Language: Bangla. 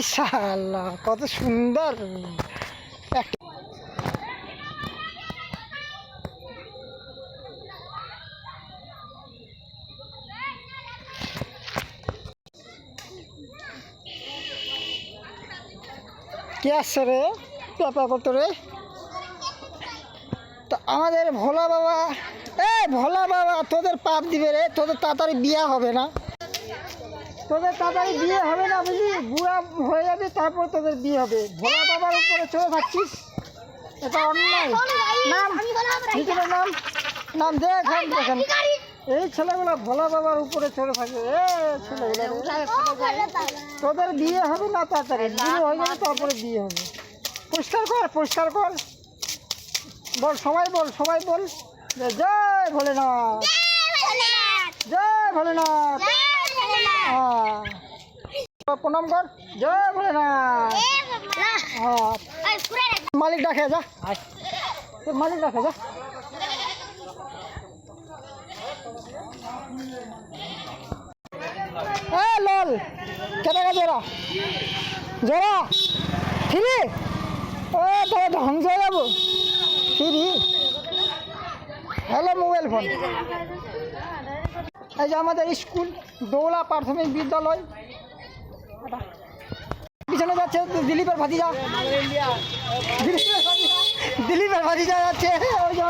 মাশাআল্লাহ, কত সুন্দর। কে আসছে রে পেপা করতো রে? তো আমাদের ভোলা বাবা, ভোলা বাবা তোদের পাপ দিবে রে, তোদের তাড়াতাড়ি বিয়ে হবে না, তোদের তাড়াতাড়ি বিয়ে হবে না বুঝলি, বুড়া হয়ে যাবে তারপর তোদের বিয়ে হবে। ভোলা বাবার উপরে চলে থাকছিস, এটা অন্যায়। নাম ভিতরে নাম, নাম দেখেন দেখেন, এই ছেলেগুলো ভোলা বাবার উপরে চলে থাকে। ছেলেগুলো তোদের বিয়ে হবে না, তাড়াতাড়ি বিয়ে হয়ে যাবে তারপরে বিয়ে হবে। পরিষ্কার কর, পরিষ্কার কর, বল সবাই, বল সবাই বল, জয় ভোলেনাথ, জয় ভোলেনাথ। প্রণাম কর, জয় ভোলেনাথ। মালিক ডাকে যা, মালিক ডাকে যা। লাল কে টাকা জোড়া, জোড়া ফিরি, তাহলে ধ্বংস হয়ে যাবো। ফিরি হ্যালো মোবাইল ফোন। এই যে আমাদের স্কুল দৌলা প্রাথমিক বিদ্যালয়, পিছনে যাচ্ছে দিলীপের ভাতিজা, দিলীপের ভাতিজা যাচ্ছে, ওই যে